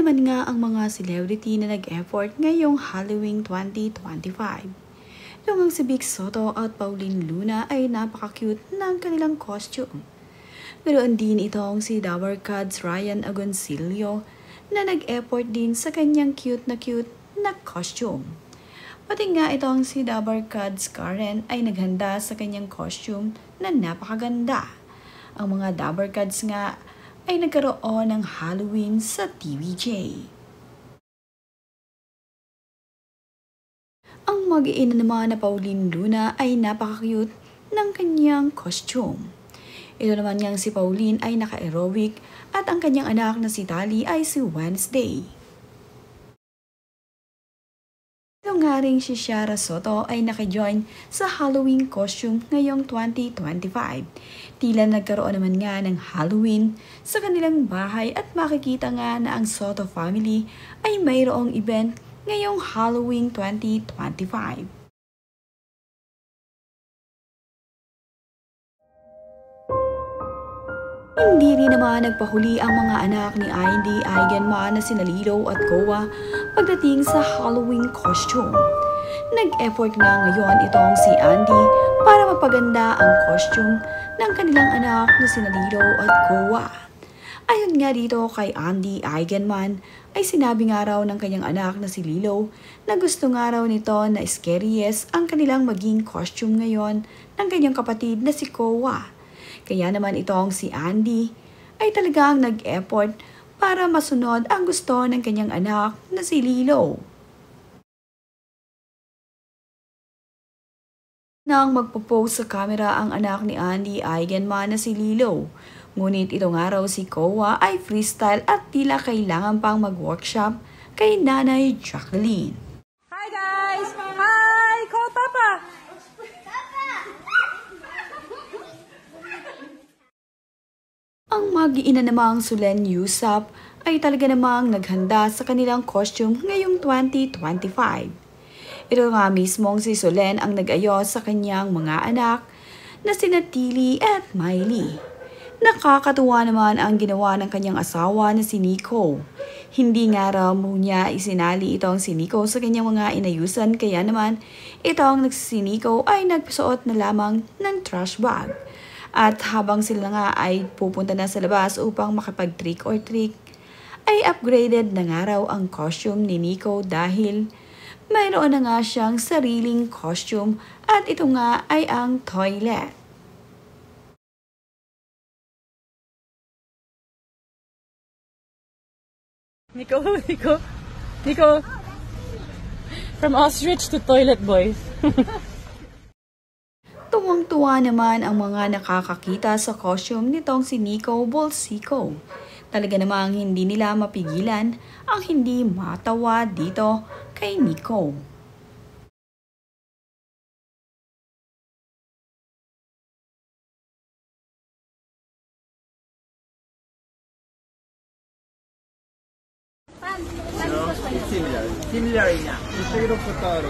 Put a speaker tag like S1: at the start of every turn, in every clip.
S1: naman nga ang mga celebrity na nag-effort ngayong Halloween 2025. Yung ang si Vic Soto at Pauline Luna ay napaka-cute ng kanilang costume. Meron din itong si Dower Cats Ryan Agoncillo na nag-effort din sa kanyang cute na costume. Pati nga itong si Dower Cats Karen ay naghanda sa kanyang costume na napakaganda. Ang mga Dower Cats nga ay nagkaroon ng Halloween sa TVJ. Ang mag-iina naman na Pauline Luna ay napaka-cute ng kanyang costume. Ito naman niyang si Pauline ay naka-aerobic at ang kanyang anak na si Tali ay si Wednesday. Ito nga rin si Shara Soto ay naka-join sa Halloween costume ngayong 2025. Tila nagkaroon naman nga ng Halloween sa kanilang bahay at makikita nga na ang Soto family ay mayroong event ngayong Halloween 2025. Hindi rin naman nagpahuli ang mga anak ni Andy Eigenman na sina Lilo at Koa pagdating sa Halloween costume. Nag-effort nga ngayon itong si Andy para mapaganda ang costume ng kanilang anak na sina Lilo at Koa. Ayon nga dito kay Andy Eigenman ay sinabi nga raw ng kanyang anak na si Lilo na gusto nga raw nito na scariest ang kanilang maging costume ngayon ng kanyang kapatid na si Koa. Kaya naman itong si Andy ay talagang nag-effort para masunod ang gusto ng kanyang anak na si Lilo. Nang magpo-pose sa camera ang anak ni Andy Eigenman na si Lilo, ngunit itong araw si Koa ay freestyle at tila kailangan pang mag-workshop kay Nanay Jacqueline.
S2: Hi guys! Hi! Call Papa!
S1: Ang mag-iina namang Solen Yusap ay talaga namang naghanda sa kanilang costume ngayong 2025. Ito nga mismong si Solen ang nag-ayos sa kanyang mga anak na sina Tilly at Miley. Nakakatuwa naman ang ginawa ng kanyang asawa na si Nico. Hindi nga raw niya isinali itong si Nico sa kanyang mga inayusan kaya naman itong si Nico ay nagsuot na lamang ng trash bag. At habang sila nga ay pupunta na sa labas upang makapag-trick or treat, ay upgraded na nga raw ang costume ni Nico dahil mayroon na nga siyang sariling costume at ito nga ay ang toilet.
S2: Nico, from ostrich to toilet boys.
S1: Tuwang-tuwa naman ang mga nakakakita sa costume nitong si Nico Bolsico. Talaga namang hindi nila mapigilan ang hindi matawa dito kay Nico.
S3: Similar이냐? 이쪽으로 붙어로.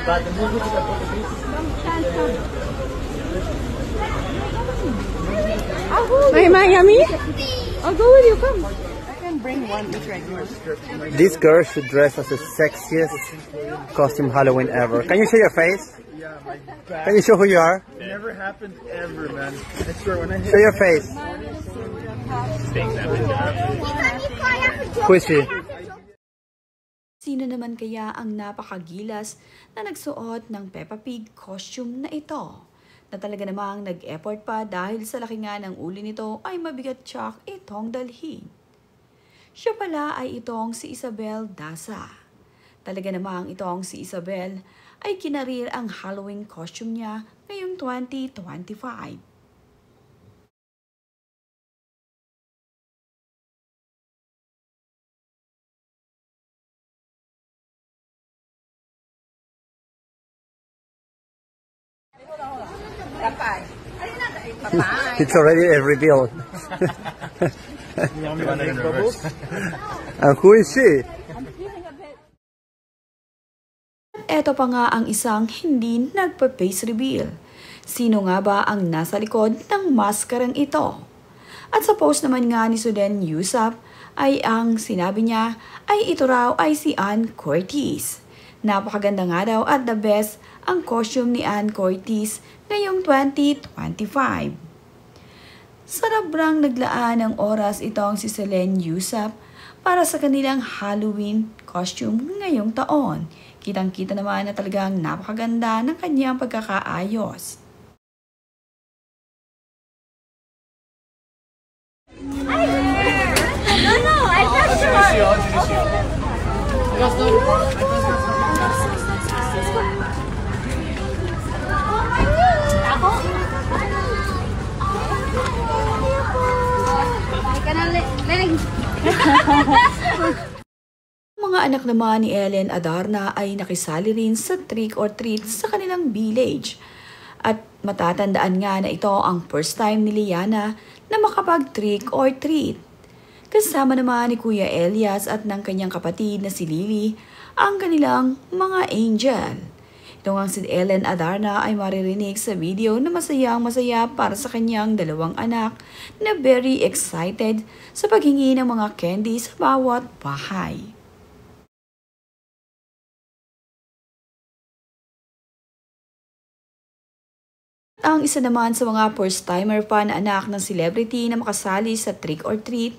S3: 맞아, 무구지가
S2: Hi, Miami? I'll go with you, come. I can bring one that's regular.
S3: This girl should dress as the sexiest costume Halloween ever. Can you show your face?
S4: Yeah, my back.
S3: Can you show who you are?
S4: It never happened ever, man. I swear, when I hit
S3: Show your face. Who is she?
S1: Sino naman kaya ang napakagilas na nagsuot ng Peppa Pig costume na ito? Na talaga namang nag-effort pa dahil sa laki nga ng uli nito ay mabigat tsak itong dalhin. Siya pala ay itong si Isabel Daza. Talaga namang itong si Isabel ay kinarir ang Halloween costume niya ngayong 2025.
S3: It's already a reveal. And who is she?
S1: Eto pa nga ang isang hindi nagpa-face reveal. Sino nga ba ang nasa likod ng maskarang ito? At sa post naman nga ni Solen Yusap ay ang sinabi niya ay ito raw ay si Ann Curtis. Napakaganda nga daw at the best ang costume ni Ann Curtis ngayong 2025. Sobrang naglaan ng oras itong si Solenn Yusap para sa kanilang Halloween costume ngayong taon. Kitang-kita naman na talagang napakaganda ng kanyang pagkakaayos. Mga anak naman ni Ellen Adarna ay nakisali rin sa trick or treat sa kanilang village. At matatandaan nga na ito ang first time ni Liana na makapag-trick or treat. Kasama naman ni Kuya Elias at ng kanyang kapatid na si Lily ang kanilang mga angel. Ito nga si Ellen Adarna ay maririnig sa video na masayang-masaya para sa kanyang dalawang anak na very excited sa paghingi ng mga candy sa bawat bahay. Ang isa naman sa mga first-timer pa na anak ng celebrity na makasali sa trick or treat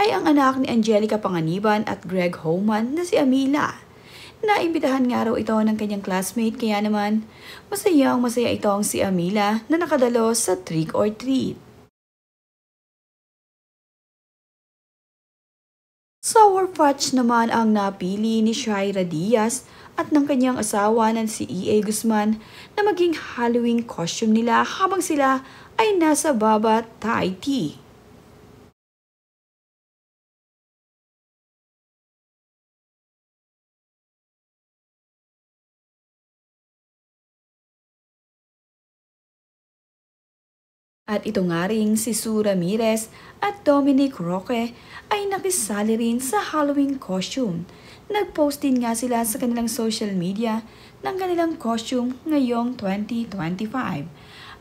S1: ay ang anak ni Angelica Panganiban at Greg Homan na si Amila. Naimbitahan nga raw ito ng kanyang classmate kaya naman masayang-masaya itong si Amila na nakadalo sa trick or treat. Sour Patch naman ang napili ni Shaira Diaz at ng kanyang asawa na si E.A. Guzman na maging Halloween costume nila habang sila ay nasa Baba Thai Tea. At ito nga rin si Sue Ramirez at Dominic Roque ay nakisali rin sa Halloween costume. Nag-post din nga sila sa kanilang social media ng kanilang costume ngayong 2025.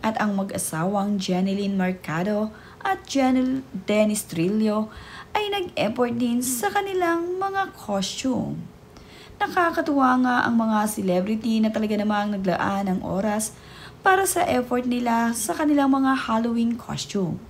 S1: At ang mag-asawang Jeneline Mercado at Dennis Trillo ay nag-effort din sa kanilang mga costume. Nakakatuwa nga ang mga celebrity na talaga namang naglaan ng oras para sa effort nila sa kanilang mga Halloween costume.